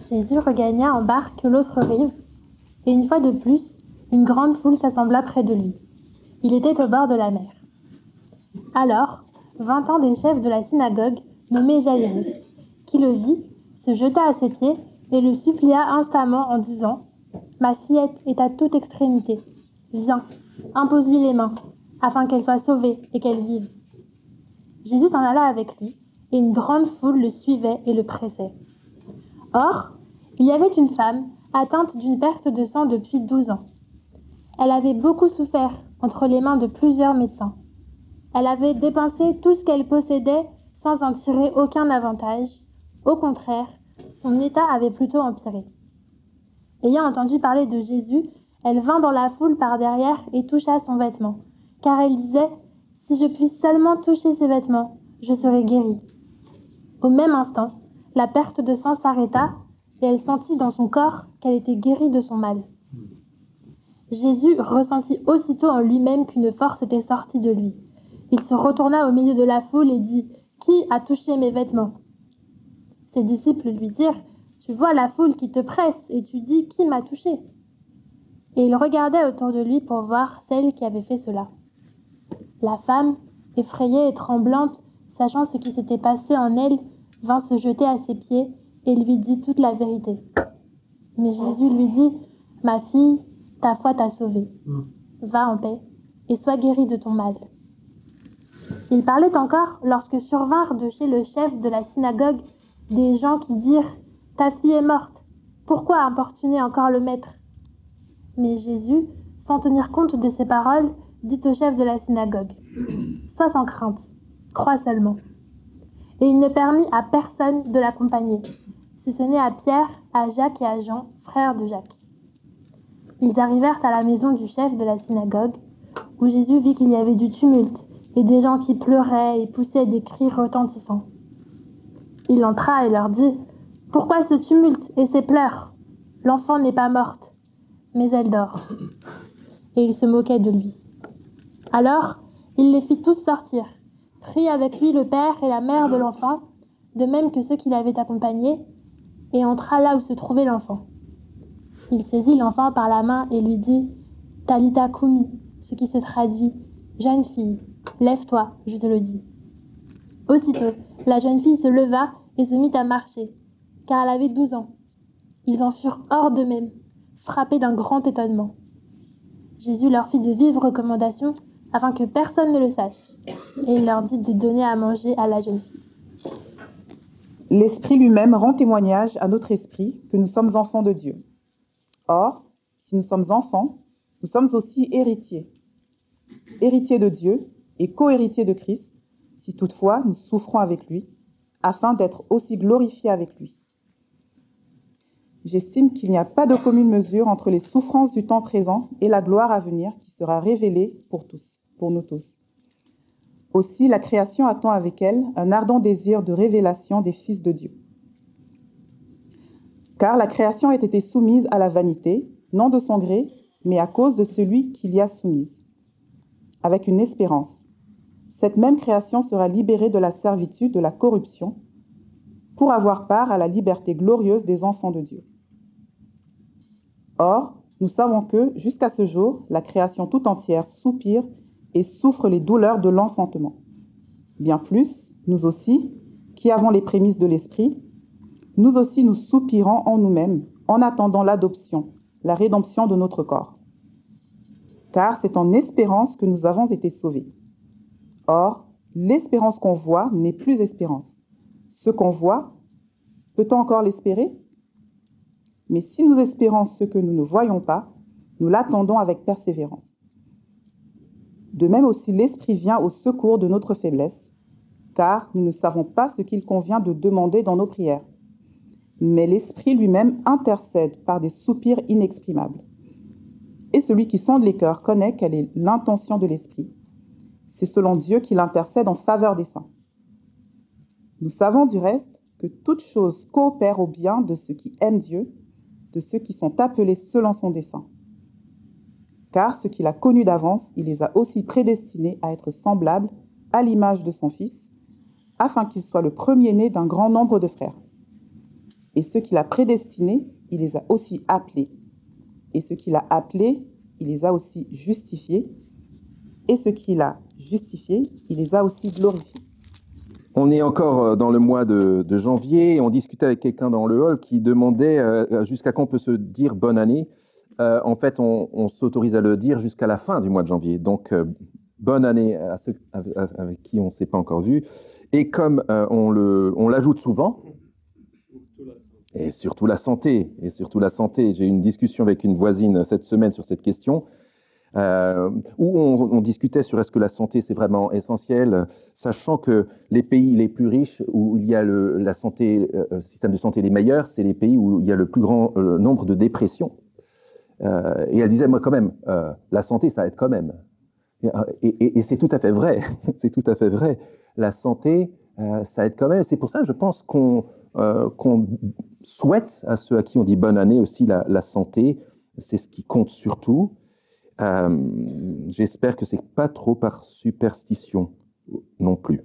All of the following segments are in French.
Jésus regagna en barque l'autre rive, et une fois de plus, une grande foule s'assembla près de lui. Il était au bord de la mer. Alors, 20 ans des chefs de la synagogue, nommé Jaïrus, qui le vit, se jeta à ses pieds et le supplia instamment en disant « Ma fillette est à toute extrémité. Viens, impose-lui les mains, afin qu'elle soit sauvée et qu'elle vive. » Jésus s'en alla avec lui, et une grande foule le suivait et le pressait. Or, il y avait une femme atteinte d'une perte de sang depuis 12 ans. Elle avait beaucoup souffert entre les mains de plusieurs médecins. Elle avait dépensé tout ce qu'elle possédait sans en tirer aucun avantage. Au contraire, son état avait plutôt empiré. Ayant entendu parler de Jésus, elle vint dans la foule par derrière et toucha son vêtement, car elle disait « Si je puis seulement toucher ses vêtements, je serai guérie. » Au même instant, la perte de sang s'arrêta et elle sentit dans son corps qu'elle était guérie de son mal. Jésus ressentit aussitôt en lui-même qu'une force était sortie de lui. Il se retourna au milieu de la foule et dit « Qui a touché mes vêtements ?» Ses disciples lui dirent « Tu vois la foule qui te presse et tu dis « Qui m'a touché ?» Et il regardait autour de lui pour voir celle qui avait fait cela. La femme, effrayée et tremblante, sachant ce qui s'était passé en elle, vint se jeter à ses pieds et lui dit toute la vérité. Mais Jésus lui dit « Ma fille, ta foi t'a sauvée. Va en paix et sois guérie de ton mal. » Il parlait encore lorsque survinrent de chez le chef de la synagogue des gens qui dirent « Ta fille est morte. Pourquoi importuner encore le maître ?» Mais Jésus, sans tenir compte de ces paroles, dit au chef de la synagogue « Sois sans crainte, crois seulement. » Et il ne permit à personne de l'accompagner, si ce n'est à Pierre, à Jacques et à Jean, frères de Jacques. Ils arrivèrent à la maison du chef de la synagogue, où Jésus vit qu'il y avait du tumulte et des gens qui pleuraient et poussaient des cris retentissants. Il entra et leur dit « Pourquoi ce tumulte et ces pleurs? L'enfant n'est pas morte, mais elle dort. » Et il se moquait de lui. Alors, il les fit tous sortir, prit avec lui le père et la mère de l'enfant, de même que ceux qui l'avaient accompagné, et entra là où se trouvait l'enfant. Il saisit l'enfant par la main et lui dit « Talitha koumi », ce qui se traduit « Jeune fille, lève-toi, je te le dis. » Aussitôt, la jeune fille se leva et se mit à marcher, car elle avait 12 ans. Ils en furent hors d'eux-mêmes, frappés d'un grand étonnement. Jésus leur fit de vives recommandations afin que personne ne le sache, et il leur dit de donner à manger à la jeune fille. L'Esprit lui-même rend témoignage à notre esprit que nous sommes enfants de Dieu. Or, si nous sommes enfants, nous sommes aussi héritiers. Héritiers de Dieu et co-héritiers de Christ, si toutefois nous souffrons avec lui, afin d'être aussi glorifiés avec lui. J'estime qu'il n'y a pas de commune mesure entre les souffrances du temps présent et la gloire à venir qui sera révélée pour nous tous. Aussi, la création attend avec elle un ardent désir de révélation des fils de Dieu. Car la création a été soumise à la vanité, non de son gré, mais à cause de celui qui l'y a soumise, avec une espérance. Cette même création sera libérée de la servitude de la corruption, pour avoir part à la liberté glorieuse des enfants de Dieu. Or, nous savons que, jusqu'à ce jour, la création tout entière soupire et souffre les douleurs de l'enfantement. Bien plus, nous aussi, qui avons les prémices de l'Esprit, nous aussi nous soupirons en nous-mêmes, en attendant l'adoption, la rédemption de notre corps. Car c'est en espérance que nous avons été sauvés. Or, l'espérance qu'on voit n'est plus espérance. Ce qu'on voit, peut-on encore l'espérer? Mais si nous espérons ce que nous ne voyons pas, nous l'attendons avec persévérance. De même aussi, l'Esprit vient au secours de notre faiblesse, car nous ne savons pas ce qu'il convient de demander dans nos prières. Mais l'Esprit lui-même intercède par des soupirs inexprimables. Et celui qui sonde les cœurs connaît quelle est l'intention de l'Esprit. C'est selon Dieu qu'il intercède en faveur des saints. Nous savons du reste que toute chose coopère au bien de ceux qui aiment Dieu, de ceux qui sont appelés selon son dessein. Car ceux qu'il a connus d'avance, il les a aussi prédestinés à être semblables à l'image de son Fils, afin qu'il soit le premier-né d'un grand nombre de frères. Et ceux qu'il a prédestinés, il les a aussi appelés. Et ceux qu'il a appelés, il les a aussi justifiés. Et ceux qu'il a justifiés, il les a aussi glorifiés. On est encore dans le mois de janvier et on discutait avec quelqu'un dans le hall qui demandait jusqu'à quand on peut se dire bonne année. En fait, on s'autorise à le dire jusqu'à la fin du mois de janvier. Donc, bonne année à ceux avec qui on ne s'est pas encore vu. Et comme on l'ajoute souvent, et surtout la santé, j'ai eu une discussion avec une voisine cette semaine sur cette question, où on discutait sur est-ce que la santé c'est vraiment essentiel, sachant que les pays les plus riches où il y a le système de santé les meilleurs, c'est les pays où il y a le plus grand nombre de dépressions. Et elle disait, moi quand même, la santé ça aide quand même. Et c'est tout à fait vrai, c'est tout à fait vrai. La santé, ça aide quand même. C'est pour ça, je pense qu'on souhaite à ceux à qui on dit bonne année aussi la santé. C'est ce qui compte surtout. J'espère que c'est pas trop par superstition non plus.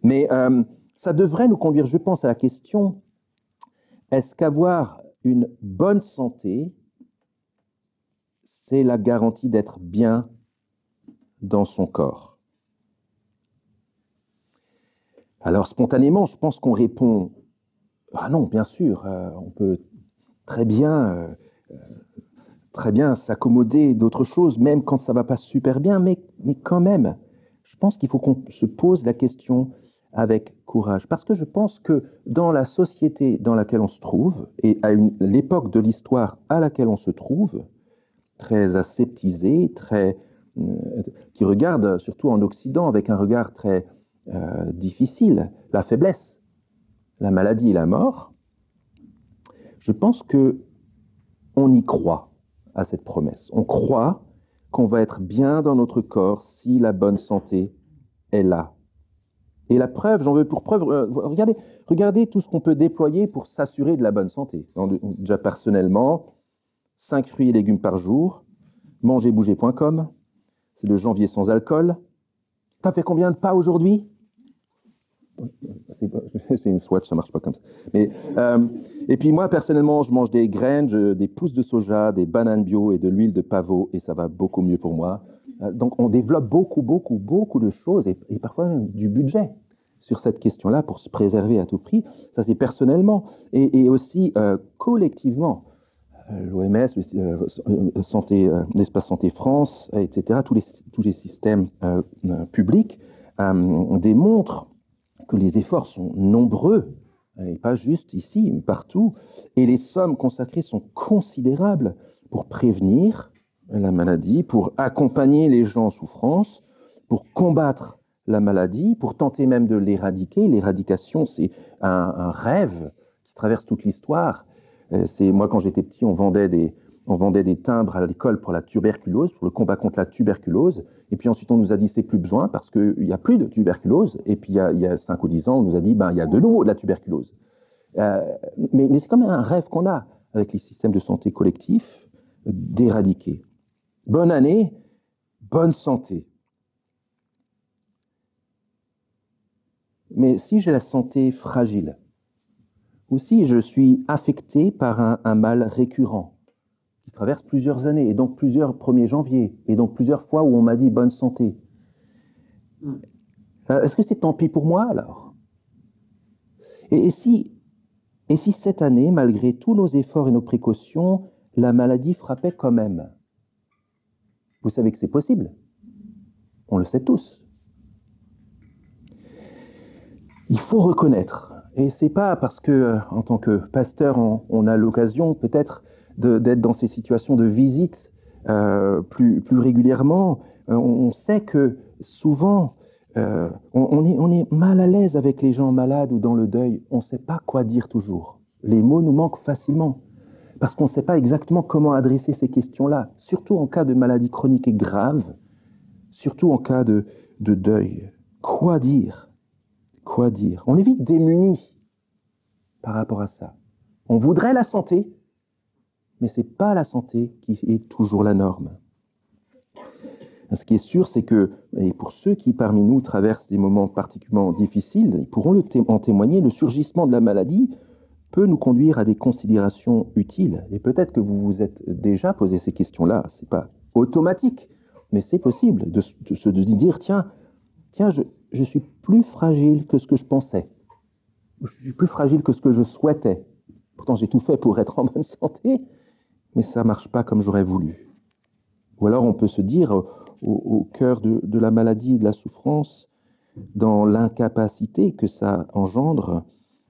Mais ça devrait nous conduire, je pense, à la question, est-ce qu'avoir une bonne santé, c'est la garantie d'être bien dans son corps? Alors spontanément, je pense qu'on répond « Ah non, bien sûr, on peut très bien s'accommoder d'autres choses, même quand ça ne va pas super bien, mais quand même, je pense qu'il faut qu'on se pose la question avec courage. Parce que je pense que dans la société dans laquelle on se trouve, et à l'époque de l'histoire à laquelle on se trouve, très aseptisée, qui regarde, surtout en Occident, avec un regard très difficile, la faiblesse, la maladie et la mort, je pense qu'on y croit à cette promesse. On croit qu'on va être bien dans notre corps si la bonne santé est là. Et la preuve, j'en veux pour preuve, regardez tout ce qu'on peut déployer pour s'assurer de la bonne santé. Déjà personnellement, 5 fruits et légumes par jour, mangerbouger.com, c'est le janvier sans alcool. T'as fait combien de pas aujourd'hui? C'est une Swatch, ça marche pas comme ça. Et puis moi, personnellement, je mange des graines, des pousses de soja, des bananes bio et de l'huile de pavot, et ça va beaucoup mieux pour moi. Donc on développe beaucoup de choses, et parfois même du budget sur cette question-là pour se préserver à tout prix. Ça, c'est personnellement. Et aussi collectivement. L'OMS, l'Espace Santé France, etc., tous les systèmes publics démontrent que les efforts sont nombreux, et pas juste ici, mais partout, et les sommes consacrées sont considérables pour prévenir la maladie, pour accompagner les gens en souffrance, pour combattre la maladie, pour tenter même de l'éradiquer. L'éradication, c'est un rêve qui traverse toute l'histoire. Moi, quand j'étais petit, on vendait des timbres à l'école pour la tuberculose, pour le combat contre la tuberculose. Et puis ensuite, on nous a dit c'est plus besoin parce qu'il n'y a plus de tuberculose. Et puis il y a 5 ou 10 ans, on nous a dit il y a de nouveau de la tuberculose. Mais c'est quand même un rêve qu'on a avec les systèmes de santé collectifs d'éradiquer. Bonne année, bonne santé. Mais si j'ai la santé fragile, ou si je suis affecté par un mal récurrent, qui traverse plusieurs années, et donc plusieurs 1er janvier, et donc plusieurs fois où on m'a dit bonne santé. Est-ce que c'est tant pis pour moi alors? Et si cette année, malgré tous nos efforts et nos précautions, la maladie frappait quand même? Vous savez que c'est possible. On le sait tous. Il faut reconnaître, et c'est pas parce que, en tant que pasteur, on a l'occasion peut-être d'être dans ces situations de visite plus régulièrement. On sait que souvent, on est mal à l'aise avec les gens malades ou dans le deuil. On ne sait pas quoi dire toujours. Les mots nous manquent facilement parce qu'on ne sait pas exactement comment adresser ces questions-là, surtout en cas de maladie chronique et grave, surtout en cas de deuil. Quoi dire? Quoi dire? On est vite démunis par rapport à ça. On voudrait la santé, mais ce n'est pas la santé qui est toujours la norme. Ce qui est sûr, c'est que, et pour ceux qui parmi nous traversent des moments particulièrement difficiles, ils pourront en témoigner, le surgissement de la maladie peut nous conduire à des considérations utiles. Et peut-être que vous vous êtes déjà posé ces questions-là. Ce n'est pas automatique, mais c'est possible de dire, tiens, je suis plus fragile que ce que je pensais. Je suis plus fragile que ce que je souhaitais. Pourtant, j'ai tout fait pour être en bonne santé, mais ça ne marche pas comme j'aurais voulu. Ou alors, on peut se dire, au cœur de la maladie et de la souffrance, dans l'incapacité que ça engendre,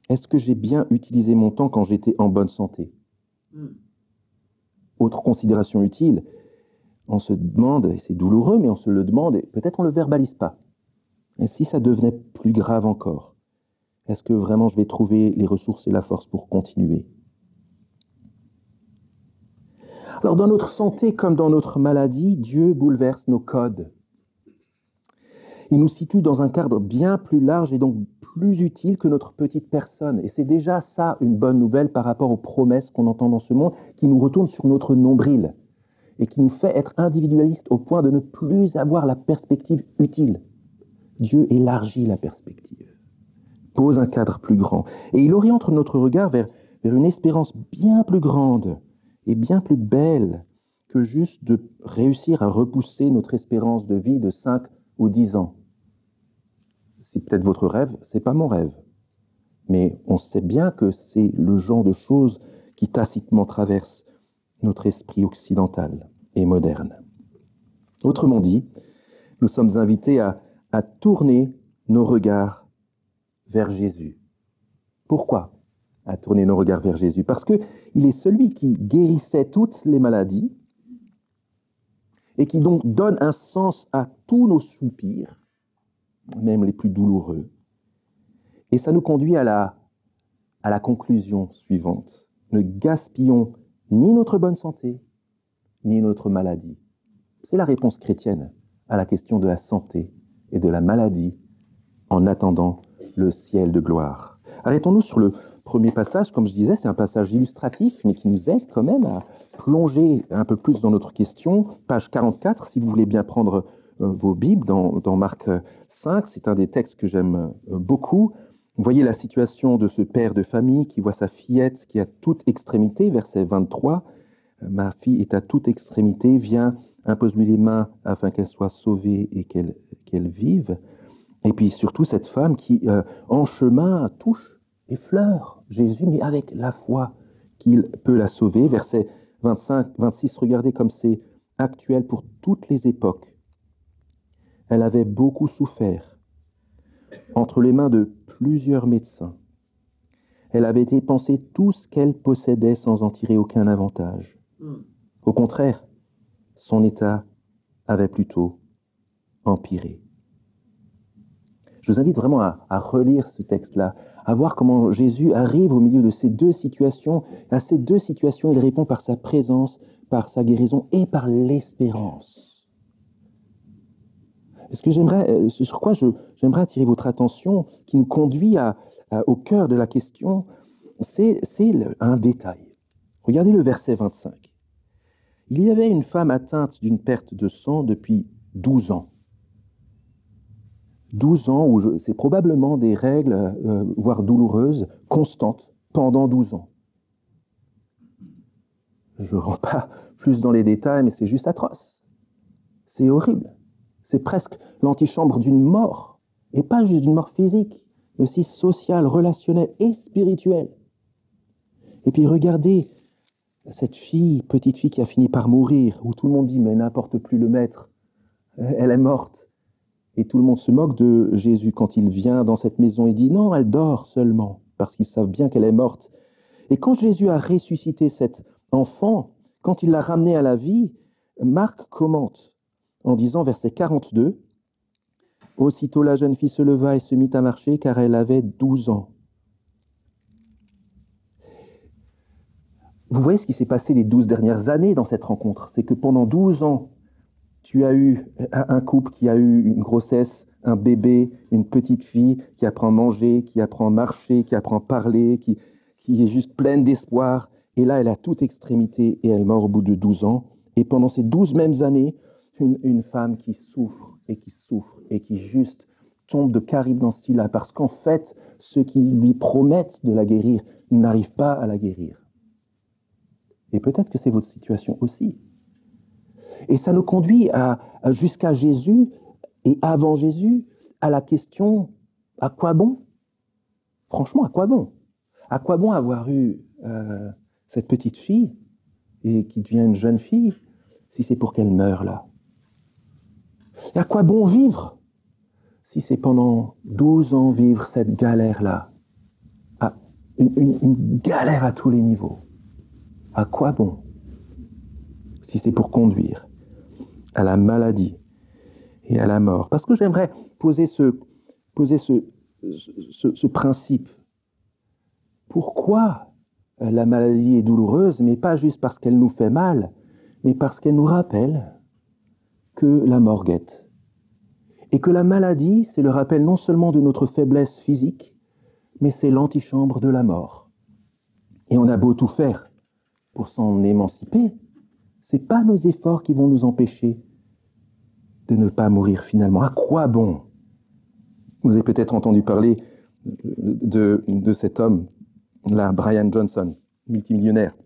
est-ce que j'ai bien utilisé mon temps quand j'étais en bonne santé? Autre considération utile, on se demande, et c'est douloureux, mais on se le demande, et peut-être on ne le verbalise pas. Et si ça devenait plus grave encore, est-ce que vraiment je vais trouver les ressources et la force pour continuer? Alors dans notre santé comme dans notre maladie, Dieu bouleverse nos codes. Il nous situe dans un cadre bien plus large et donc plus utile que notre petite personne. Et c'est déjà ça une bonne nouvelle par rapport aux promesses qu'on entend dans ce monde, qui nous retournent sur notre nombril et qui nous fait être individualistes au point de ne plus avoir la perspective utile. Dieu élargit la perspective, pose un cadre plus grand et il oriente notre regard vers une espérance bien plus grande et bien plus belle que juste de réussir à repousser notre espérance de vie de 5 ou 10 ans. C'est peut-être votre rêve, c'est pas mon rêve. Mais on sait bien que c'est le genre de choses qui tacitement traversent notre esprit occidental et moderne. Autrement dit, nous sommes invités à tourner nos regards vers Jésus. Pourquoi à tourner nos regards vers Jésus? Parce qu'il est celui qui guérissait toutes les maladies et qui donc donne un sens à tous nos soupirs, même les plus douloureux. Et ça nous conduit à la conclusion suivante. Ne gaspillons ni notre bonne santé, ni notre maladie. C'est la réponse chrétienne à la question de la santé et de la maladie en attendant le ciel de gloire. Arrêtons-nous sur le premier passage. Comme je disais, c'est un passage illustratif, mais qui nous aide quand même à plonger un peu plus dans notre question. Page 44, si vous voulez bien prendre vos Bibles, dans Marc 5, c'est un des textes que j'aime beaucoup. Vous voyez la situation de ce père de famille qui voit sa fillette qui est à toute extrémité, verset 23. Ma fille est à toute extrémité, viens, impose-lui les mains afin qu'elle soit sauvée et qu'elle vive. Et puis surtout cette femme qui, en chemin, touche, effleure Jésus, mais avec la foi qu'il peut la sauver. Verset 25, 26, regardez comme c'est actuel pour toutes les époques. Elle avait beaucoup souffert entre les mains de plusieurs médecins. Elle avait dépensé tout ce qu'elle possédait sans en tirer aucun avantage. Au contraire, son état avait plutôt empiré. Je vous invite vraiment à relire ce texte-là, à voir comment Jésus arrive au milieu de ces deux situations. À ces deux situations, il répond par sa présence, par sa guérison et par l'espérance. Sur quoi j'aimerais attirer votre attention, qui nous conduit au cœur de la question, c'est un détail. Regardez le verset 25. Il y avait une femme atteinte d'une perte de sang depuis 12 ans. 12 ans où c'est probablement des règles, voire douloureuses, constantes, pendant 12 ans. Je ne rentre pas plus dans les détails, mais c'est juste atroce. C'est horrible. C'est presque l'antichambre d'une mort, et pas juste d'une mort physique, mais aussi sociale, relationnelle et spirituelle. Et puis regardez cette fille, petite fille qui a fini par mourir, où tout le monde dit « mais n'importe plus le maître, elle est morte ». Et tout le monde se moque de Jésus quand il vient dans cette maison et dit « non, elle dort seulement », parce qu'ils savent bien qu'elle est morte. Et quand Jésus a ressuscité cet enfant, quand il l'a ramené à la vie, Marc commente en disant, verset 42, « Aussitôt la jeune fille se leva et se mit à marcher, car elle avait 12 ans. » Vous voyez ce qui s'est passé les 12 dernières années dans cette rencontre. C'est que pendant 12 ans, tu as eu un couple qui a eu une grossesse, un bébé, une petite fille qui apprend à manger, qui apprend à marcher, qui apprend à parler, qui est juste pleine d'espoir. Et là, elle a toute extrémité et elle meurt au bout de 12 ans. Et pendant ces 12 mêmes années, une femme qui souffre et qui souffre et qui juste tombe de Caribe dans ce style-là, parce qu'en fait, ceux qui lui promettent de la guérir n'arrivent pas à la guérir. Et peut-être que c'est votre situation aussi. Et ça nous conduit jusqu'à Jésus, et avant Jésus, à la question, à quoi bon? Franchement, à quoi bon? À quoi bon avoir eu cette petite fille, et qui devient une jeune fille, si c'est pour qu'elle meure là? Et à quoi bon vivre, si c'est pendant 12 ans vivre cette galère-là? Une galère à tous les niveaux. À quoi bon, si c'est pour conduire à la maladie et à la mort? Parce que j'aimerais poser ce principe. Pourquoi la maladie est douloureuse, mais pas juste parce qu'elle nous fait mal, mais parce qu'elle nous rappelle que la mort guette. Et que la maladie, c'est le rappel non seulement de notre faiblesse physique, mais c'est l'antichambre de la mort. Et on a beau tout faire pour s'en émanciper, ce n'est pas nos efforts qui vont nous empêcher de ne pas mourir finalement. À quoi bon? Vous avez peut-être entendu parler de cet homme-là, Brian Johnson, multimillionnaire.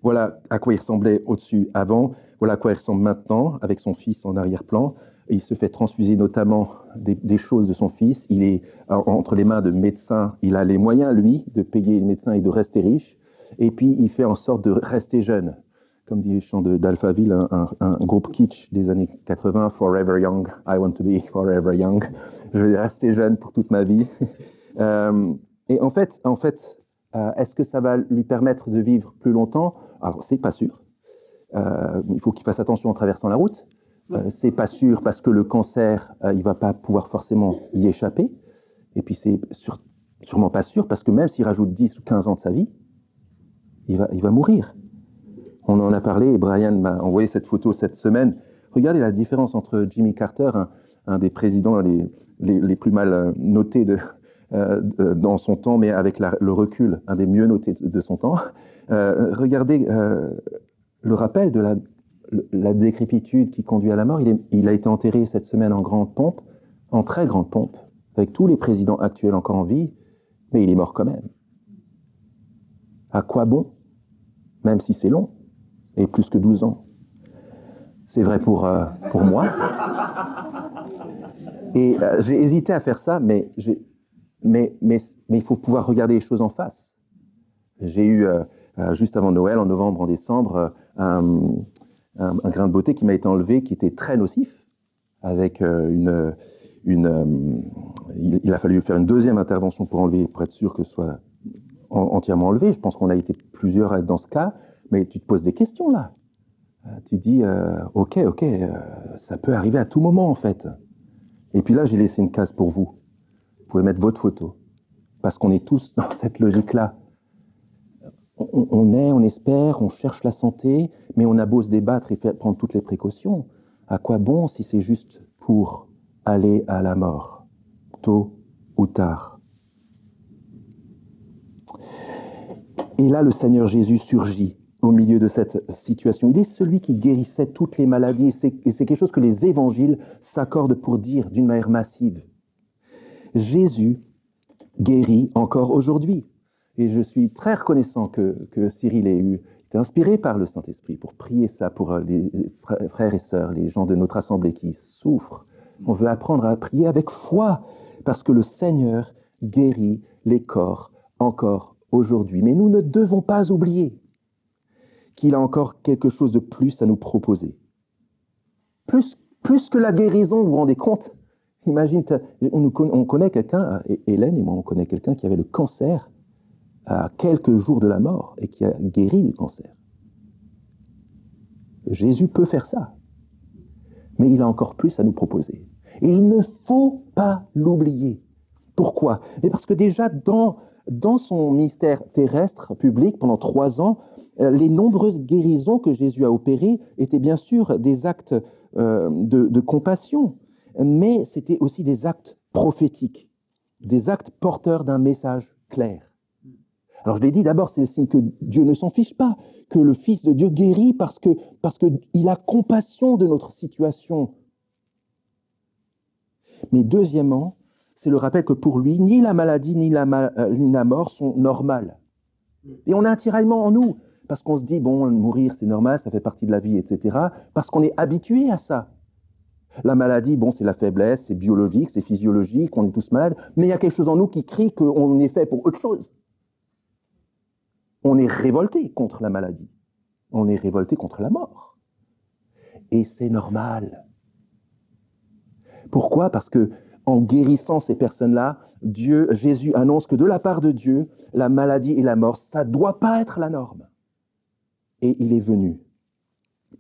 Voilà à quoi il ressemblait au-dessus avant, voilà à quoi il ressemble maintenant, avec son fils en arrière-plan. Il se fait transfuser notamment des choses de son fils. Il est entre les mains de médecins. Il a les moyens, lui, de payer les médecins et de rester riche. Et puis, il fait en sorte de rester jeune. Comme dit le chant d'Alphaville, un groupe kitsch des années 80, Forever Young, I want to be forever young. Je vais rester jeune pour toute ma vie. Et en fait, est-ce que ça va lui permettre de vivre plus longtemps? Alors, c'est pas sûr. Il faut qu'il fasse attention en traversant la route. C'est pas sûr parce que le cancer, il va pas pouvoir forcément y échapper. Et puis c'est sûrement pas sûr parce que même s'il rajoute 10 ou 15 ans de sa vie, il va mourir. On en a parlé et Brian m'a envoyé cette photo cette semaine. Regardez la différence entre Jimmy Carter, un des présidents les plus mal notés dans son temps, mais avec le recul, un des mieux notés de son temps. Regardez le rappel de la décrépitude qui conduit à la mort. Il a été enterré cette semaine en grande pompe, en très grande pompe, avec tous les présidents actuels encore en vie, mais il est mort quand même. À quoi bon? Même si c'est long, et plus que 12 ans. C'est vrai pour moi. Et j'ai hésité à faire ça, mais il faut pouvoir regarder les choses en face. J'ai eu, juste avant Noël, en novembre, en décembre, un grain de beauté qui m'a été enlevé, qui était très nocif, avec il a fallu faire une deuxième intervention pour enlever, pour être sûr que ce soit entièrement enlevé. Je pense qu'on a été plusieurs à être dans ce cas, mais tu te poses des questions là. Tu dis, ok, ça peut arriver à tout moment en fait. Et puis là, j'ai laissé une case pour vous. Vous pouvez mettre votre photo, parce qu'on est tous dans cette logique-là. On espère, on cherche la santé, mais on a beau se débattre et prendre toutes les précautions. À quoi bon si c'est juste pour aller à la mort, tôt ou tard? Et là, le Seigneur Jésus surgit au milieu de cette situation. Il est celui qui guérissait toutes les maladies, et c'est quelque chose que les évangiles s'accordent pour dire d'une manière massive. Jésus guérit encore aujourd'hui. Et je suis très reconnaissant que Cyril ait été inspiré par le Saint-Esprit pour prier ça pour les frères et sœurs, les gens de notre assemblée qui souffrent. On veut apprendre à prier avec foi, parce que le Seigneur guérit les corps encore aujourd'hui. Mais nous ne devons pas oublier qu'il a encore quelque chose de plus à nous proposer. Plus que la guérison, vous vous rendez compte? Imagine, on connaît quelqu'un, Hélène et moi, on connaît quelqu'un qui avait le cancer à quelques jours de la mort et qui a guéri du cancer. Jésus peut faire ça, mais il a encore plus à nous proposer. Et il ne faut pas l'oublier. Pourquoi? Mais parce que déjà, dans son ministère terrestre public, pendant 3 ans, les nombreuses guérisons que Jésus a opérées étaient bien sûr des actes de compassion, mais c'était aussi des actes prophétiques, des actes porteurs d'un message clair. Alors je l'ai dit, d'abord, c'est le signe que Dieu ne s'en fiche pas, que le Fils de Dieu guérit parce qu'il a compassion de notre situation. Mais deuxièmement, c'est le rappel que pour lui, ni la maladie ni la mort sont normales. Et on a un tiraillement en nous, parce qu'on se dit, bon, mourir c'est normal, ça fait partie de la vie, etc. Parce qu'on est habitué à ça. La maladie, bon, c'est la faiblesse, c'est biologique, c'est physiologique, on est tous malades, mais il y a quelque chose en nous qui crie qu'on est fait pour autre chose. On est révolté contre la maladie. On est révolté contre la mort. Et c'est normal. Pourquoi? Parce que en guérissant ces personnes-là, Jésus annonce que de la part de Dieu, la maladie et la mort, ça ne doit pas être la norme. Et il est venu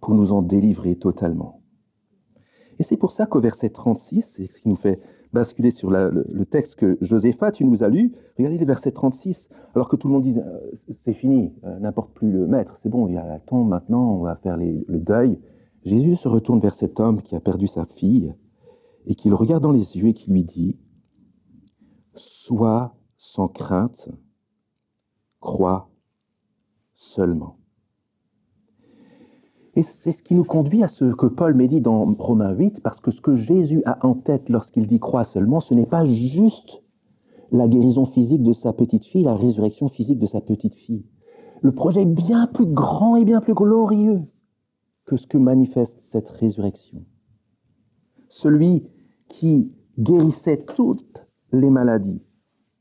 pour nous en délivrer totalement. Et c'est pour ça qu'au verset 36, c'est ce qui nous fait basculer sur le texte que Josépha, tu nous as lu, regardez le verset 36, alors que tout le monde dit, c'est fini, n'importe plus le maître, c'est bon, il y a la tombe maintenant, on va faire le deuil. Jésus se retourne vers cet homme qui a perdu sa fille, et qui le regarde dans les yeux et qui lui dit, « Sois sans crainte, crois seulement. » Et c'est ce qui nous conduit à ce que Paul médite dans Romains 8, parce que ce que Jésus a en tête lorsqu'il dit « crois seulement », ce n'est pas juste la guérison physique de sa petite fille, la résurrection physique de sa petite fille. Le projet est bien plus grand et bien plus glorieux que ce que manifeste cette résurrection. Celui qui guérissait toutes les maladies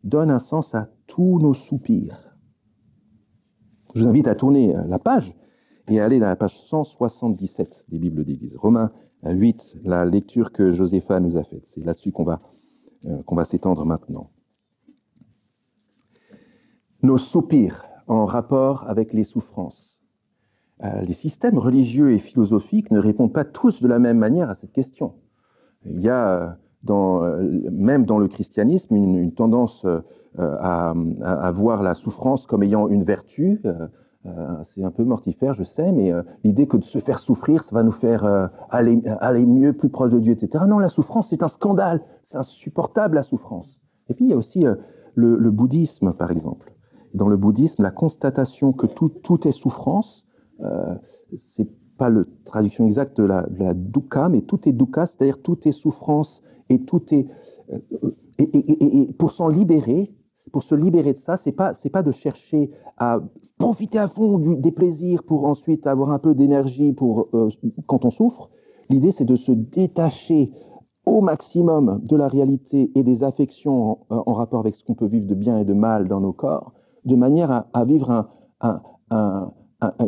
donne un sens à tous nos soupirs. Je vous invite à tourner la page et à aller dans la page 177 des Bibles d'Église. Romains 8, la lecture que Josépha nous a faite. C'est là-dessus qu'on va s'étendre maintenant. Nos soupirs en rapport avec les souffrances. Les systèmes religieux et philosophiques ne répondent pas tous de la même manière à cette question. Il y a, même dans le christianisme, une tendance à voir la souffrance comme ayant une vertu. C'est un peu mortifère, je sais, mais l'idée que de se faire souffrir, ça va nous faire aller mieux, plus proche de Dieu, etc. Non, la souffrance, c'est un scandale, c'est insupportable, la souffrance. Et puis, il y a aussi le bouddhisme, par exemple. Dans le bouddhisme, la constatation que tout est souffrance, c'est pas la traduction exacte de la dukkha, mais tout est dukkha, c'est-à-dire tout est souffrance, et tout est... Et pour s'en libérer, pour se libérer de ça, c'est pas de chercher à profiter à fond des plaisirs pour ensuite avoir un peu d'énergie quand on souffre. L'idée, c'est de se détacher au maximum de la réalité et des affections en rapport avec ce qu'on peut vivre de bien et de mal dans nos corps, de manière à vivre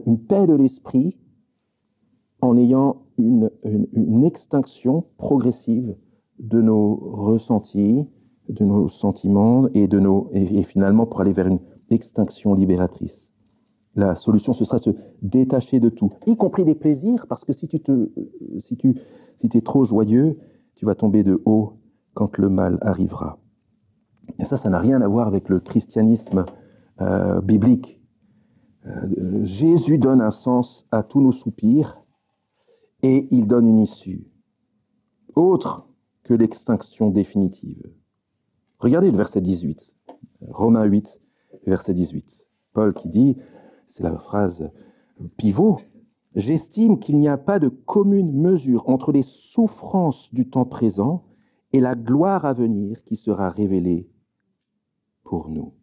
une paix de l'esprit en ayant une extinction progressive de nos ressentis, de nos sentiments et finalement pour aller vers une extinction libératrice. La solution, ce sera se détacher de tout, y compris des plaisirs, parce que si tu es trop joyeux, tu vas tomber de haut quand le mal arrivera. Et ça n'a rien à voir avec le christianisme biblique. Jésus donne un sens à tous nos soupirs et il donne une issue, autre que l'extinction définitive. Regardez le verset 18, Romains 8, verset 18. Paul qui dit, c'est la phrase pivot, « J'estime qu'il n'y a pas de commune mesure entre les souffrances du temps présent et la gloire à venir qui sera révélée pour nous. »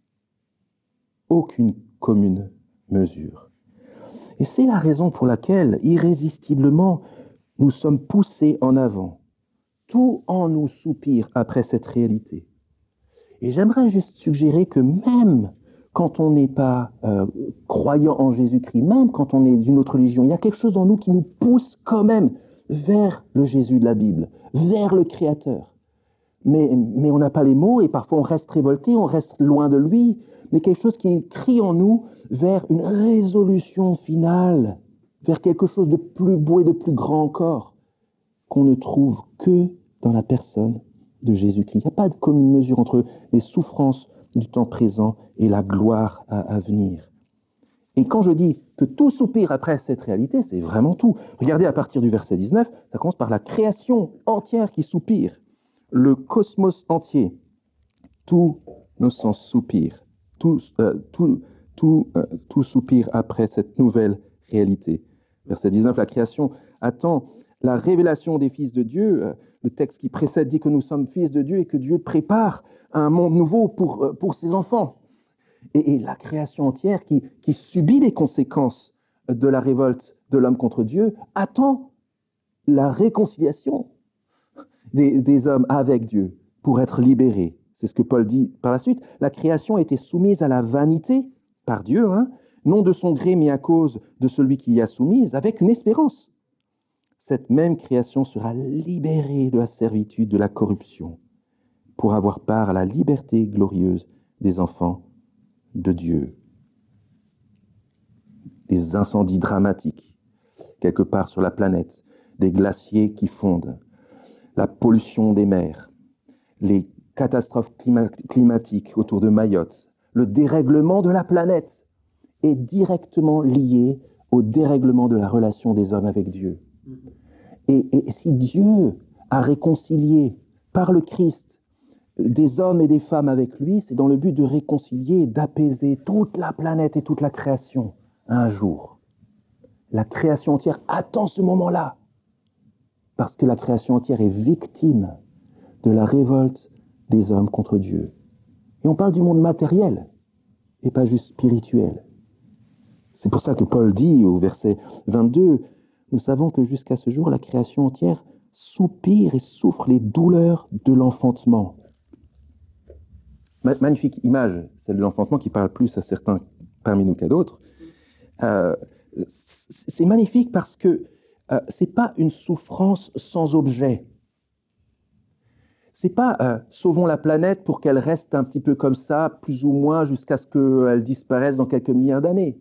Aucune commune mesure. Et c'est la raison pour laquelle, irrésistiblement, nous sommes poussés en avant. Tout en nous soupire après cette réalité. Et j'aimerais juste suggérer que même quand on n'est pas croyant en Jésus-Christ, même quand on est d'une autre religion, il y a quelque chose en nous qui nous pousse quand même vers le Jésus de la Bible, vers le Créateur. Mais on n'a pas les mots et parfois on reste révolté, on reste loin de lui, mais quelque chose qui crie en nous vers une résolution finale, vers quelque chose de plus beau et de plus grand encore, qu'on ne trouve que dans la personne de Jésus-Christ. Il n'y a pas de commune mesure entre les souffrances du temps présent et la gloire à venir. Et quand je dis que tout soupire après cette réalité, c'est vraiment tout. Regardez à partir du verset 19, ça commence par la création entière qui soupire. Le cosmos entier, tous nos sens soupirent. Tout soupire après cette nouvelle réalité. Verset 19, la création attend la révélation des fils de Dieu. le texte qui précède dit que nous sommes fils de Dieu et que Dieu prépare un monde nouveau pour ses enfants. Et la création entière qui subit les conséquences de la révolte de l'homme contre Dieu attend la réconciliation des hommes avec Dieu pour être libérés. C'est ce que Paul dit par la suite. La création a été soumise à la vanité par Dieu, non de son gré, mais à cause de celui qui y a soumise, avec une espérance. Cette même création sera libérée de la servitude, de la corruption, pour avoir part à la liberté glorieuse des enfants de Dieu. Des incendies dramatiques, quelque part sur la planète, des glaciers qui fondent, la pollution des mers, les catastrophes climatiques autour de Mayotte, le dérèglement de la planète est directement lié au dérèglement de la relation des hommes avec Dieu. Et si Dieu a réconcilié par le Christ des hommes et des femmes avec lui, c'est dans le but de réconcilier et d'apaiser toute la planète et toute la création un jour. La création entière attend ce moment-là, parce que la création entière est victime de la révolte des hommes contre Dieu. Et on parle du monde matériel, et pas juste spirituel. C'est pour ça que Paul dit au verset 22, « Nous savons que jusqu'à ce jour, la création entière soupire et souffre les douleurs de l'enfantement. » Magnifique image, celle de l'enfantement qui parle plus à certains parmi nous qu'à d'autres. C'est magnifique parce que c'est pas une souffrance sans objet. C'est pas sauvons la planète pour qu'elle reste un petit peu comme ça, plus ou moins, jusqu'à ce qu'elle disparaisse dans quelques milliards d'années.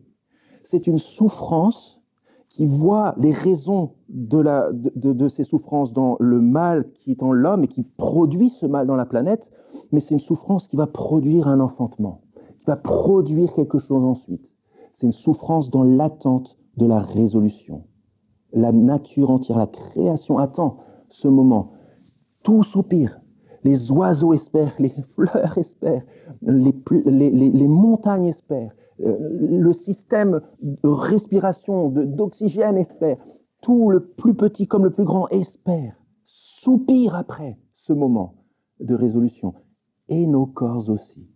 C'est une souffrance qui voit les raisons de ces souffrances dans le mal qui est en l'homme et qui produit ce mal dans la planète, mais c'est une souffrance qui va produire un enfantement, qui va produire quelque chose ensuite. C'est une souffrance dans l'attente de la résolution. La nature entière, la création attend ce moment. Tout soupire. Les oiseaux espèrent, les fleurs espèrent, les montagnes espèrent, le système de respiration, d'oxygène espère. Tout, le plus petit comme le plus grand, espère, soupire après ce moment de résolution. Et nos corps aussi.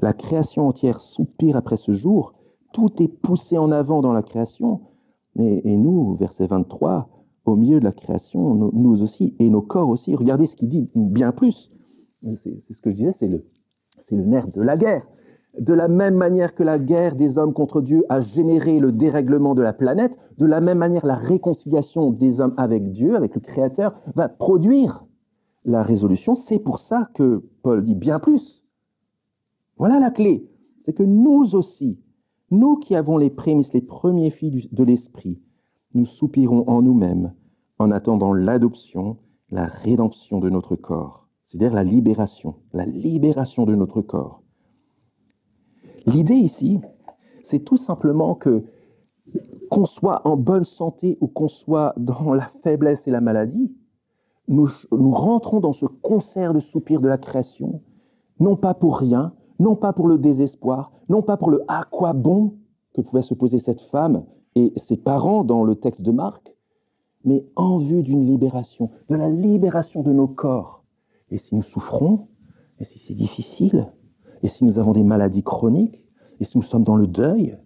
La création entière soupire après ce jour. Tout est poussé en avant dans la création. Et nous, verset 23, au milieu de la création, nous aussi, et nos corps aussi. Regardez ce qu'il dit bien plus. C'est ce que je disais, c'est le nerf de la guerre. De la même manière que la guerre des hommes contre Dieu a généré le dérèglement de la planète, de la même manière la réconciliation des hommes avec Dieu, avec le Créateur, va produire la résolution. C'est pour ça que Paul dit bien plus. Voilà la clé. C'est que nous aussi, nous qui avons les prémices, les premiers filles de l'Esprit, nous soupirons en nous-mêmes en attendant l'adoption, la rédemption de notre corps, c'est-à-dire la libération de notre corps. L'idée ici, c'est tout simplement qu'on soit en bonne santé ou qu'on soit dans la faiblesse et la maladie, nous rentrons dans ce concert de soupirs de la création, non pas pour rien, non pas pour le désespoir, non pas pour le « à quoi bon » que pouvait se poser cette femme et ses parents dans le texte de Marc, mais en vue d'une libération, de la libération de nos corps. Et si nous souffrons, et si c'est difficile, et si nous avons des maladies chroniques, et si nous sommes dans le deuil,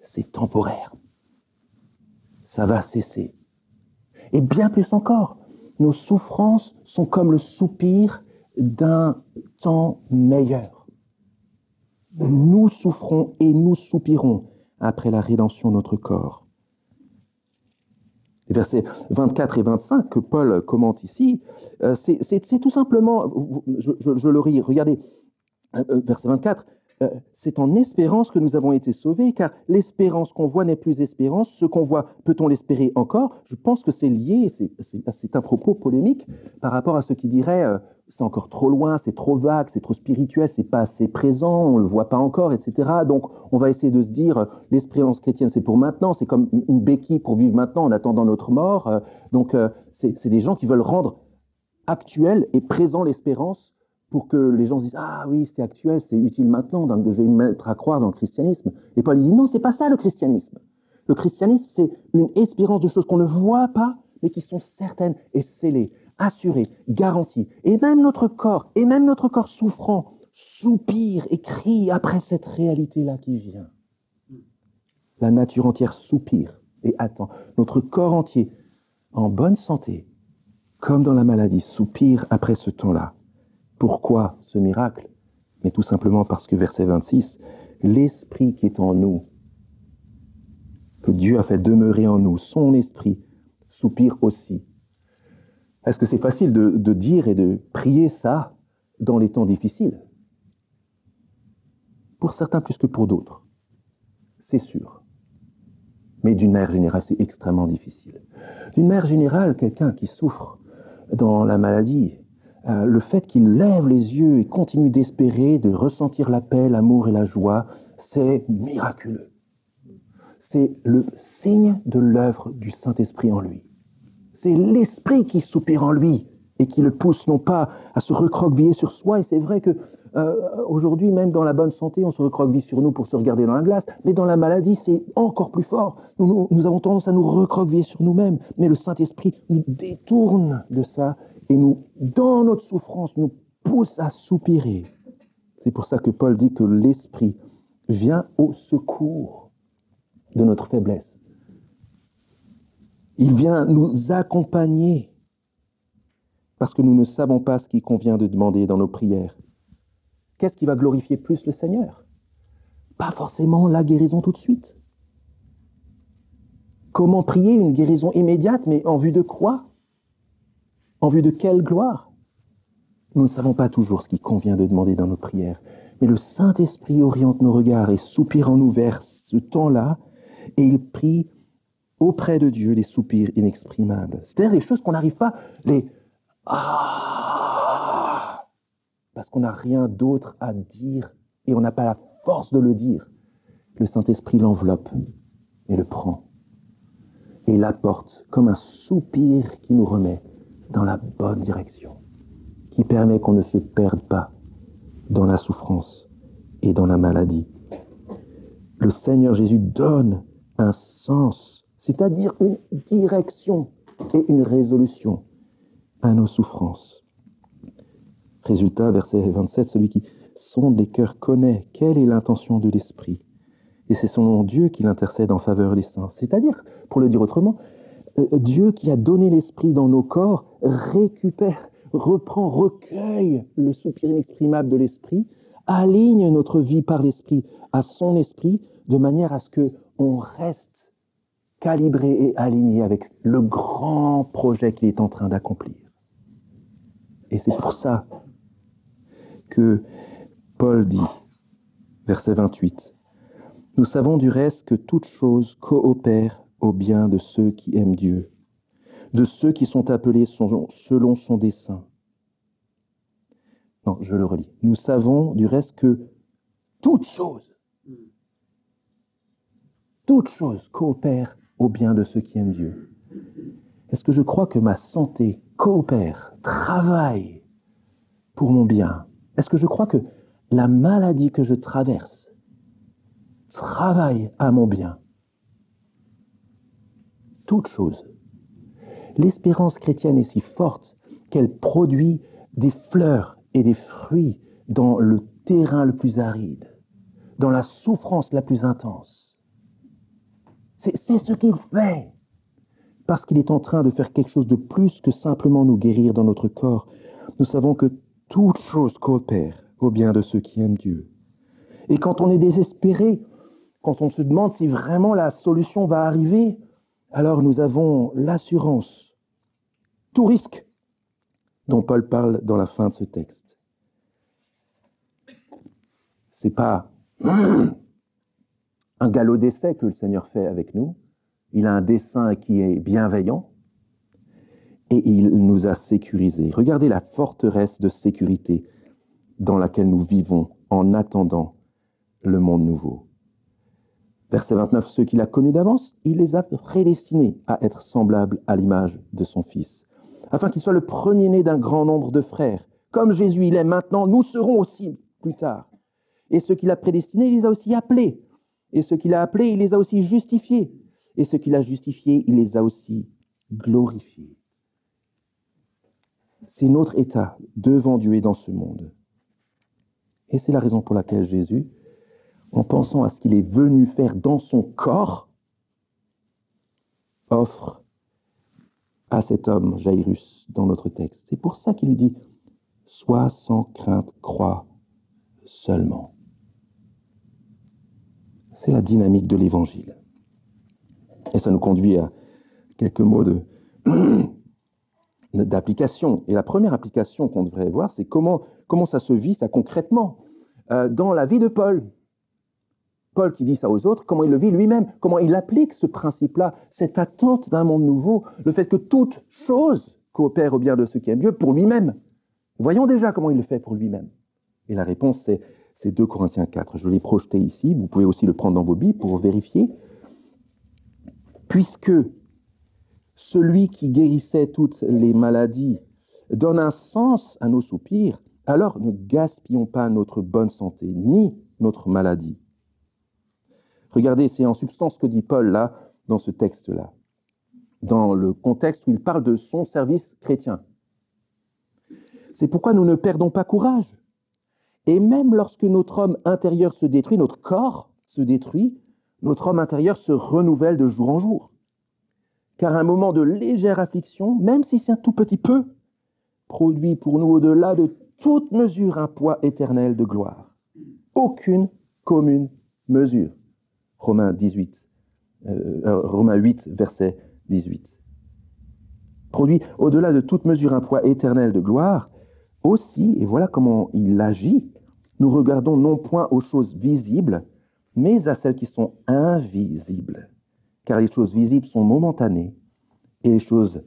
c'est temporaire. Ça va cesser. Et bien plus encore, nos souffrances sont comme le soupir d'un temps meilleur. Nous souffrons et nous soupirons après la rédemption de notre corps. Les versets 24 et 25 que Paul commente ici, c'est tout simplement, je le ris, regardez, verset 24, c'est en espérance que nous avons été sauvés, car l'espérance qu'on voit n'est plus espérance. Ce qu'on voit, peut-on l'espérer encore? Je pense que c'est lié, c'est un propos polémique par rapport à ceux qui diraient c'est encore trop loin, c'est trop vague, c'est trop spirituel, c'est pas assez présent, on le voit pas encore, etc. Donc on va essayer de se dire l'espérance chrétienne c'est pour maintenant, c'est comme une béquille pour vivre maintenant en attendant notre mort. Donc c'est des gens qui veulent rendre actuelle et présent l'espérance pour que les gens se disent « Ah oui, c'est actuel, c'est utile maintenant, donc je vais me mettre à croire dans le christianisme. » Et Paul dit « Non, c'est pas ça le christianisme. Le christianisme, c'est une espérance de choses qu'on ne voit pas, mais qui sont certaines et scellées, assurées, garanties. Et même notre corps souffrant, soupire et crie après cette réalité-là qui vient. La nature entière soupire et attend. Notre corps entier, en bonne santé, comme dans la maladie, soupire après ce temps-là. Pourquoi ce miracle? Mais tout simplement parce que, verset 26, l'esprit qui est en nous, que Dieu a fait demeurer en nous, son esprit, soupire aussi. Est-ce que c'est facile de dire et de prier ça dans les temps difficiles? Pour certains plus que pour d'autres, c'est sûr. Mais d'une manière générale, c'est extrêmement difficile. D'une manière générale, quelqu'un qui souffre dans la maladie, le fait qu'il lève les yeux et continue d'espérer, de ressentir la paix, l'amour et la joie, c'est miraculeux. C'est le signe de l'œuvre du Saint-Esprit en lui. C'est l'Esprit qui soupire en lui et qui le pousse non pas à se recroqueviller sur soi. Et c'est vrai que aujourd'hui, même dans la bonne santé, on se recroqueville sur nous pour se regarder dans la glace. Mais dans la maladie, c'est encore plus fort. Nous avons tendance à nous recroqueviller sur nous-mêmes. Mais le Saint-Esprit nous détourne de ça et nous, dans notre souffrance, nous pousse à soupirer. C'est pour ça que Paul dit que l'Esprit vient au secours de notre faiblesse. Il vient nous accompagner parce que nous ne savons pas ce qu'il convient de demander dans nos prières. Qu'est-ce qui va glorifier plus le Seigneur? Pas forcément la guérison tout de suite. Comment prier une guérison immédiate, mais en vue de quoi? En vue de quelle gloire? Nous ne savons pas toujours ce qu'il convient de demander dans nos prières, mais le Saint-Esprit oriente nos regards et soupire en nous vers ce temps-là, et il prie auprès de Dieu les soupirs inexprimables. C'est-à-dire les choses qu'on n'arrive pas, les « ah » parce qu'on n'a rien d'autre à dire et on n'a pas la force de le dire. Le Saint-Esprit l'enveloppe et le prend et l'apporte comme un soupir qui nous remet dans la bonne direction, qui permet qu'on ne se perde pas dans la souffrance et dans la maladie. Le Seigneur Jésus donne un sens, c'est-à-dire une direction et une résolution à nos souffrances. Résultat, verset 27, celui qui sonde les cœurs connaît quelle est l'intention de l'Esprit. Et c'est son Dieu qui l'intercède en faveur des saints. C'est-à-dire, pour le dire autrement, Dieu qui a donné l'Esprit dans nos corps récupère, reprend, recueille le soupir inexprimable de l'Esprit, aligne notre vie par l'Esprit à son Esprit, de manière à ce qu'on reste calibré et aligné avec le grand projet qu'il est en train d'accomplir. Et c'est pour ça que Paul dit, verset 28, « Nous savons du reste que toute chose coopère au bien de ceux qui aiment Dieu, de ceux qui sont appelés selon son dessein. » Non, je le relis. « Nous savons du reste que toute chose coopère au bien de ceux qui aiment Dieu. » Est-ce que je crois que ma santé coopère, travaille pour mon bien? Est-ce que je crois que la maladie que je traverse travaille à mon bien? Toute chose. L'espérance chrétienne est si forte qu'elle produit des fleurs et des fruits dans le terrain le plus aride, dans la souffrance la plus intense. C'est ce qu'il fait. Parce qu'il est en train de faire quelque chose de plus que simplement nous guérir dans notre corps. Nous savons que toute chose coopère au bien de ceux qui aiment Dieu. Et quand on est désespéré, quand on se demande si vraiment la solution va arriver, alors nous avons l'assurance, tout risque, dont Paul parle dans la fin de ce texte. C'est pas un galop d'essai que le Seigneur fait avec nous. Il a un dessein qui est bienveillant et il nous a sécurisés. Regardez la forteresse de sécurité dans laquelle nous vivons en attendant le monde nouveau. Verset 29, ceux qu'il a connus d'avance, il les a prédestinés à être semblables à l'image de son Fils, afin qu'il soit le premier-né d'un grand nombre de frères. Comme Jésus il est maintenant, nous serons aussi plus tard. Et ceux qu'il a prédestinés, il les a aussi appelés. Et ceux qu'il a appelés, il les a aussi justifiés. Et ceux qu'il a justifiés, il les a aussi glorifié. C'est notre état devant Dieu et dans ce monde. Et c'est la raison pour laquelle Jésus, en pensant à ce qu'il est venu faire dans son corps, offre à cet homme, Jairus, dans notre texte. C'est pour ça qu'il lui dit « Sois sans crainte, crois seulement ». C'est la dynamique de l'Évangile. Et ça nous conduit à quelques mots d'application. Et la première application qu'on devrait voir, c'est comment ça se vit, ça concrètement, dans la vie de Paul. Paul qui dit ça aux autres, comment il le vit lui-même, comment il applique ce principe-là, cette attente d'un monde nouveau, le fait que toute chose coopère au bien de ceux qui aiment Dieu pour lui-même. Voyons déjà comment il le fait pour lui-même. Et la réponse, c'est 2 Corinthiens 4. Je l'ai projeté ici, vous pouvez aussi le prendre dans vos Bibles pour vérifier. Puisque celui qui guérissait toutes les maladies donne un sens à nos soupirs, alors ne gaspillons pas notre bonne santé, ni notre maladie. Regardez, c'est en substance ce que dit Paul là, dans ce texte-là, dans le contexte où il parle de son service chrétien. C'est pourquoi nous ne perdons pas courage. Et même lorsque notre homme intérieur se détruit, notre corps se détruit, notre homme intérieur se renouvelle de jour en jour. Car un moment de légère affliction, même si c'est un tout petit peu, produit pour nous au-delà de toute mesure un poids éternel de gloire. Aucune commune mesure. Romains 8, verset 18. Produit au-delà de toute mesure un poids éternel de gloire, aussi, et voilà comment il agit, nous regardons non point aux choses visibles, mais à celles qui sont invisibles. Car les choses visibles sont momentanées et les choses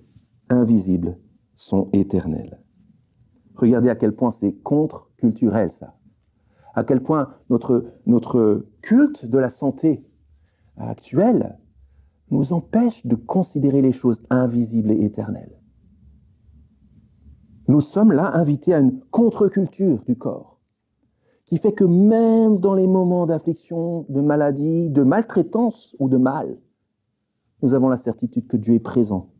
invisibles sont éternelles. Regardez à quel point c'est contre-culturel, ça. À quel point notre culte de la santé actuelle nous empêche de considérer les choses invisibles et éternelles. Nous sommes là invités à une contre-culture du corps, qui fait que même dans les moments d'affliction, de maladie, de maltraitance ou de mal, nous avons la certitude que Dieu est présent,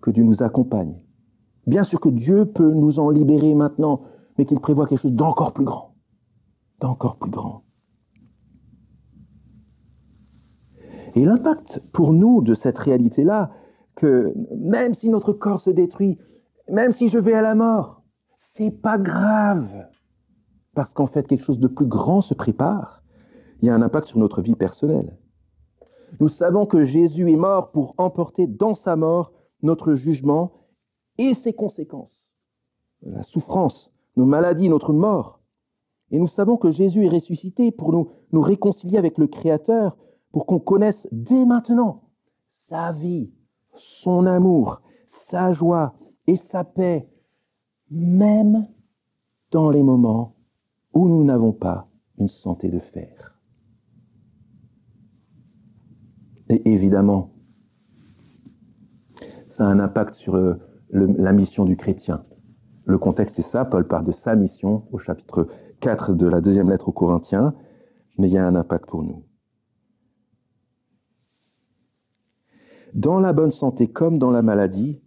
que Dieu nous accompagne. Bien sûr que Dieu peut nous en libérer maintenant, mais qu'il prévoit quelque chose d'encore plus grand. D'encore plus grand. Et l'impact pour nous de cette réalité-là, que même si notre corps se détruit, même si je vais à la mort, c'est pas grave. Parce qu'en fait, quelque chose de plus grand se prépare. Il y a un impact sur notre vie personnelle. Nous savons que Jésus est mort pour emporter dans sa mort notre jugement et ses conséquences. La souffrance, nos maladies, notre mort. Et nous savons que Jésus est ressuscité pour nous réconcilier avec le Créateur, pour qu'on connaisse dès maintenant sa vie, son amour, sa joie et sa paix, même dans les moments où nous n'avons pas une santé de fer. Et évidemment, ça a un impact sur la mission du chrétien. Le contexte, c'est ça. Paul parle de sa mission au chapitre 4 de la 2e lettre aux Corinthiens, mais il y a un impact pour nous. Dans la bonne santé comme dans la maladie,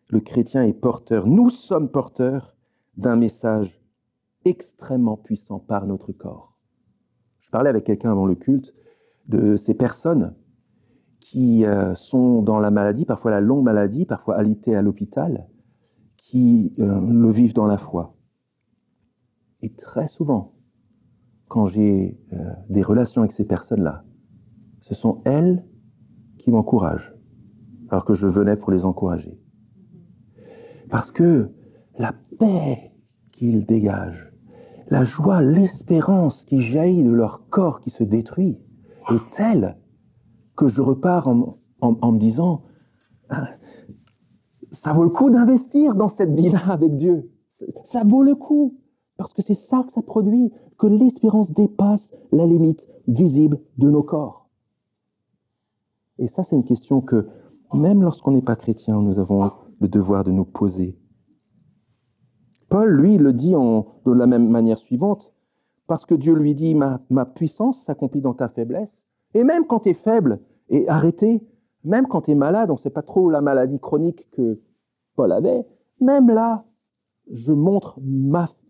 le chrétien est porteur, nous sommes porteurs d'un message extrêmement puissant par notre corps. Je parlais avec quelqu'un avant le culte de ces personnes qui sont dans la maladie, parfois la longue maladie, parfois alitées à l'hôpital, qui le vivent dans la foi. Et très souvent, quand j'ai des relations avec ces personnes-là, ce sont elles qui m'encouragent, alors que je venais pour les encourager. Parce que la paix qu'ils dégagent, la joie, l'espérance qui jaillit de leur corps qui se détruit, est telle que je repars en me disant ça vaut le coup d'investir dans cette vie-là avec Dieu. Ça vaut le coup, parce que c'est ça que ça produit, que l'espérance dépasse la limite visible de nos corps. Et ça, c'est une question que, même lorsqu'on n'est pas chrétien, nous avons le devoir de nous poser. Paul, lui, le dit de la même manière suivante, parce que Dieu lui dit, ma puissance s'accomplit dans ta faiblesse. Et même quand tu es faible et arrêté, Même quand tu es malade, on ne sait pas trop la maladie chronique que Paul avait, même là, je montre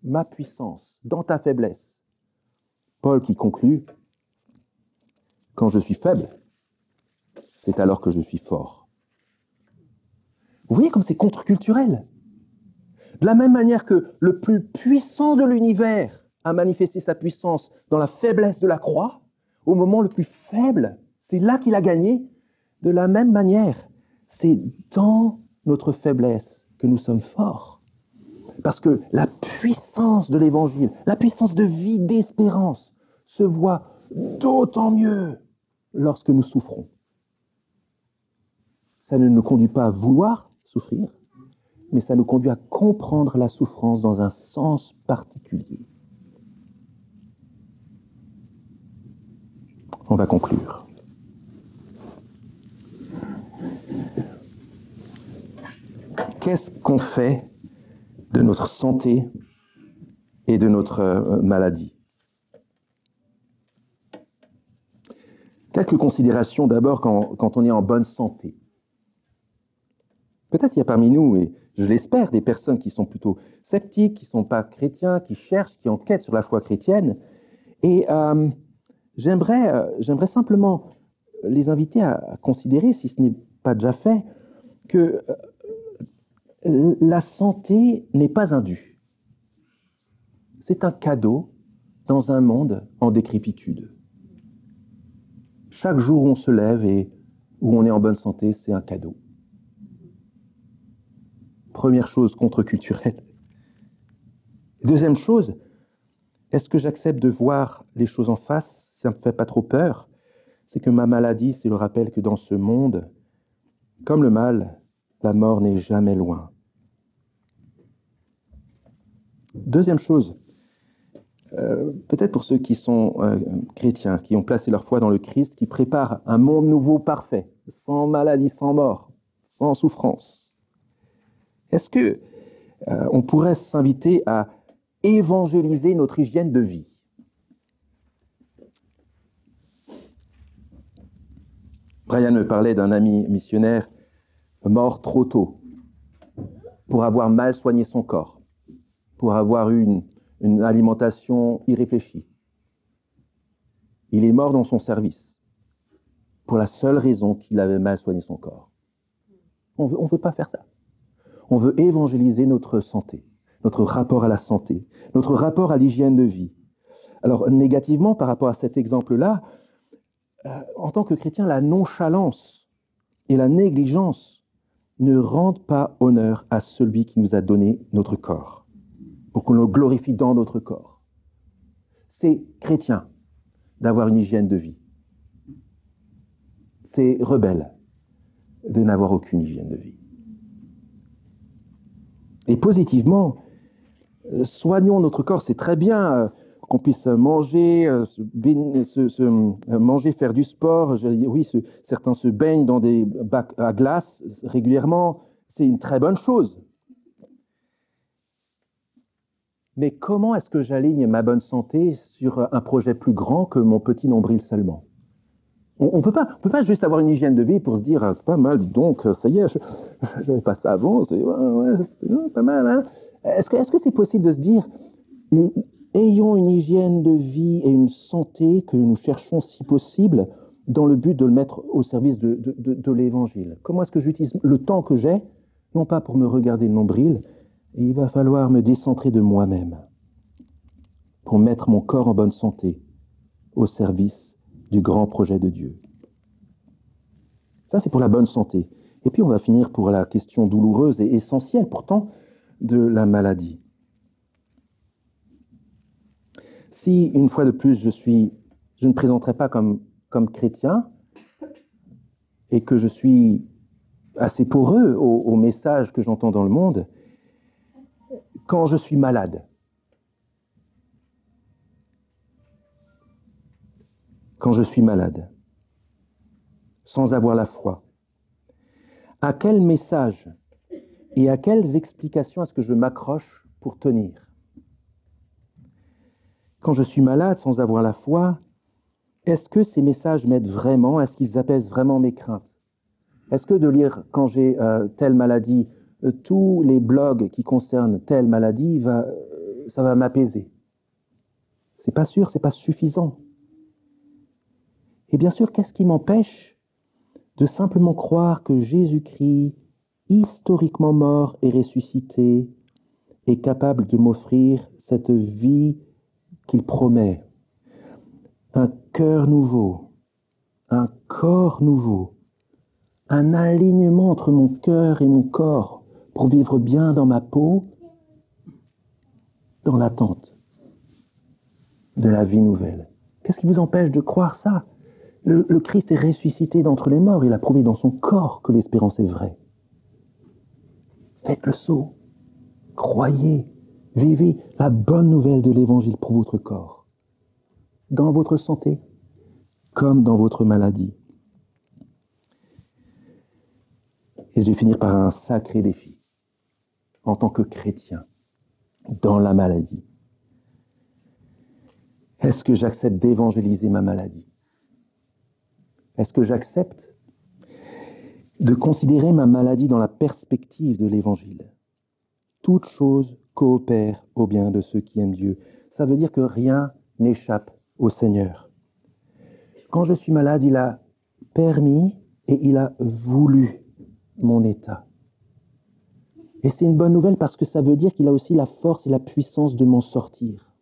ma puissance dans ta faiblesse. Paul qui conclut, quand je suis faible, c'est alors que je suis fort. Vous voyez comme c'est contre-culturel. De la même manière que le plus puissant de l'univers a manifesté sa puissance dans la faiblesse de la croix, au moment le plus faible, c'est là qu'il a gagné. De la même manière, c'est dans notre faiblesse que nous sommes forts. Parce que la puissance de l'Évangile, la puissance de vie, d'espérance, se voit d'autant mieux lorsque nous souffrons. Ça ne nous conduit pas à vouloir souffrir, mais ça nous conduit à comprendre la souffrance dans un sens particulier. On va conclure. Qu'est-ce qu'on fait de notre santé et de notre maladie? Quelques considérations d'abord quand on est en bonne santé. Peut-être il y a parmi nous, et je l'espère, des personnes qui sont plutôt sceptiques, qui ne sont pas chrétiens, qui cherchent, qui enquêtent sur la foi chrétienne. Et j'aimerais simplement les inviter à considérer, si ce n'est pas déjà fait, que la santé n'est pas un dû. C'est un cadeau dans un monde en décrépitude. Chaque jour où on se lève et où on est en bonne santé, c'est un cadeau. Première chose contre-culturelle. Deuxième chose, est-ce que j'accepte de voir les choses en face? Ça ne me fait pas trop peur. C'est que ma maladie, c'est le rappel que dans ce monde, comme le mal, la mort n'est jamais loin. Deuxième chose, peut-être pour ceux qui sont chrétiens, qui ont placé leur foi dans le Christ, qui préparent un monde nouveau parfait, sans maladie, sans mort, sans souffrance. Est-ce que on pourrait s'inviter à évangéliser notre hygiène de vie? Brian me parlait d'un ami missionnaire mort trop tôt pour avoir mal soigné son corps, pour avoir eu une alimentation irréfléchie. Il est mort dans son service pour la seule raison qu'il avait mal soigné son corps. On ne veut pas faire ça. On veut évangéliser notre santé, notre rapport à la santé, notre rapport à l'hygiène de vie. Alors, négativement, par rapport à cet exemple-là, en tant que chrétien, la nonchalance et la négligence ne rendent pas honneur à celui qui nous a donné notre corps, pour qu'on le glorifie dans notre corps. C'est chrétien d'avoir une hygiène de vie. C'est rebelle de n'avoir aucune hygiène de vie. Et positivement, soignons notre corps, c'est très bien qu'on puisse manger, manger, faire du sport. Oui, certains se baignent dans des bacs à glace régulièrement, c'est une très bonne chose. Mais comment est-ce que j'aligne ma bonne santé sur un projet plus grand que mon petit nombril seulement? On ne peut pas juste avoir une hygiène de vie pour se dire, c'est pas mal, dis donc, ça y est, je n'avais pas ça avant, c'est pas mal. Hein? Est-ce que c'est possible de se dire, ayons une hygiène de vie et une santé que nous cherchons si possible dans le but de le mettre au service de l'Évangile? Comment est-ce que j'utilise le temps que j'ai, non pas pour me regarder le nombril, et il va falloir me décentrer de moi-même pour mettre mon corps en bonne santé au service du grand projet de Dieu. Ça, c'est pour la bonne santé. Et puis, on va finir pour la question douloureuse et essentielle, pourtant, de la maladie. Si, une fois de plus, je ne présenterai pas comme chrétien et que je suis assez poreux au message que j'entends dans le monde, quand je suis malade, sans avoir la foi, à quel message et à quelles explications est-ce que je m'accroche pour tenir? Quand je suis malade sans avoir la foi, est-ce que ces messages m'aident vraiment? Est-ce qu'ils apaisent vraiment mes craintes? Est-ce que de lire quand j'ai telle maladie, tous les blogs qui concernent telle maladie, ça va m'apaiser? C'est pas sûr, c'est pas suffisant. Et bien sûr, qu'est-ce qui m'empêche de simplement croire que Jésus-Christ, historiquement mort et ressuscité, est capable de m'offrir cette vie qu'il promet? Un cœur nouveau, un corps nouveau, un alignement entre mon cœur et mon corps pour vivre bien dans ma peau, dans l'attente de la vie nouvelle. Qu'est-ce qui vous empêche de croire ça? Le Christ est ressuscité d'entre les morts, il a prouvé dans son corps que l'espérance est vraie. Faites le saut, croyez, vivez la bonne nouvelle de l'Évangile pour votre corps, dans votre santé comme dans votre maladie. Et je vais finir par un sacré défi, en tant que chrétien, dans la maladie. Est-ce que j'accepte d'évangéliser ma maladie? Est-ce que j'accepte de considérer ma maladie dans la perspective de l'Évangile? Toute chose coopère au bien de ceux qui aiment Dieu. Ça veut dire que rien n'échappe au Seigneur. Quand je suis malade, il a permis et il a voulu mon état. Et c'est une bonne nouvelle parce que ça veut dire qu'il a aussi la force et la puissance de m'en sortir.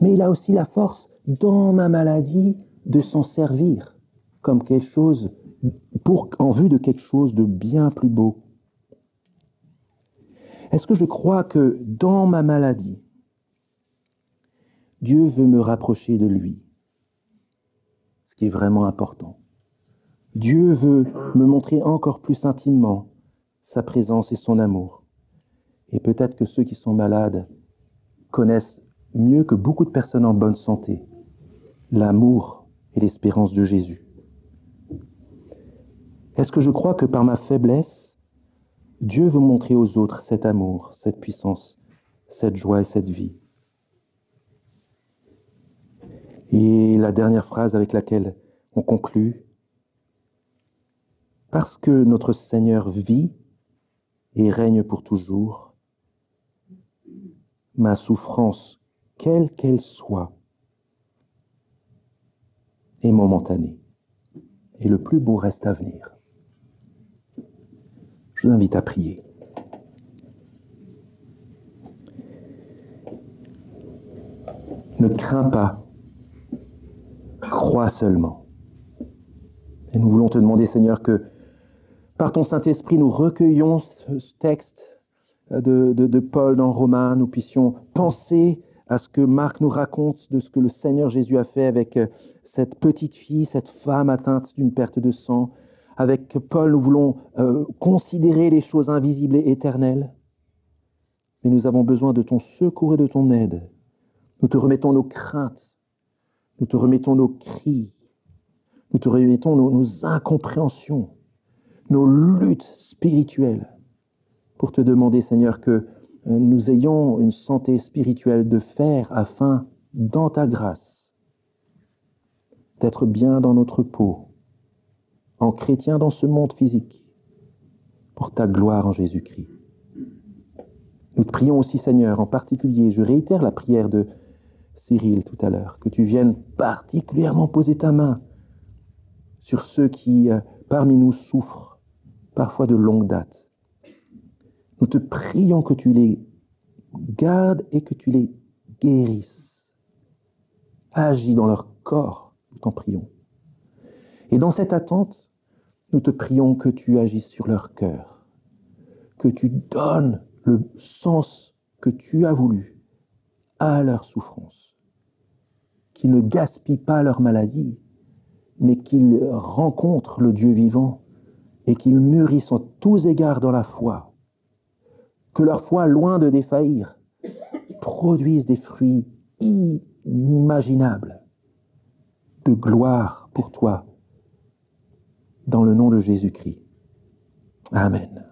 Mais il a aussi la force, dans ma maladie, de s'en servir comme quelque chose, en vue de quelque chose de bien plus beau. Est-ce que je crois que dans ma maladie, Dieu veut me rapprocher de lui? Ce qui est vraiment important. Dieu veut me montrer encore plus intimement sa présence et son amour. Et peut-être que ceux qui sont malades connaissent mieux que beaucoup de personnes en bonne santé l'amour et l'espérance de Jésus. Est-ce que je crois que par ma faiblesse, Dieu veut montrer aux autres cet amour, cette puissance, cette joie et cette vie? Et la dernière phrase avec laquelle on conclut: parce que notre Seigneur vit et règne pour toujours, ma souffrance, quelle qu'elle soit, est momentanée, et le plus beau reste à venir. Je vous invite à prier. Ne crains pas, crois seulement. Et nous voulons te demander, Seigneur, que par ton Saint-Esprit, nous recueillons ce texte de Paul dans Romains, nous puissions penser à ce que Marc nous raconte de ce que le Seigneur Jésus a fait avec cette petite fille, cette femme atteinte d'une perte de sang. Avec Paul, nous voulons considérer les choses invisibles et éternelles. Mais nous avons besoin de ton secours et de ton aide. Nous te remettons nos craintes, nous te remettons nos cris, nous te remettons nos incompréhensions, nos luttes spirituelles, pour te demander, Seigneur, que nous ayons une santé spirituelle de fer afin, dans ta grâce, d'être bien dans notre peau, en chrétien dans ce monde physique, pour ta gloire en Jésus-Christ. Nous te prions aussi, Seigneur, en particulier, je réitère la prière de Cyril tout à l'heure, que tu viennes particulièrement poser ta main sur ceux qui, parmi nous, souffrent, parfois de longue date. Nous te prions que tu les gardes et que tu les guérisses. Agis dans leur corps, nous t'en prions. Et dans cette attente, nous te prions que tu agisses sur leur cœur, que tu donnes le sens que tu as voulu à leur souffrance, qu'ils ne gaspillent pas leur maladie, mais qu'ils rencontrent le Dieu vivant et qu'ils mûrissent en tous égards dans la foi, que leur foi, loin de défaillir, produise des fruits inimaginables de gloire pour toi, dans le nom de Jésus-Christ. Amen.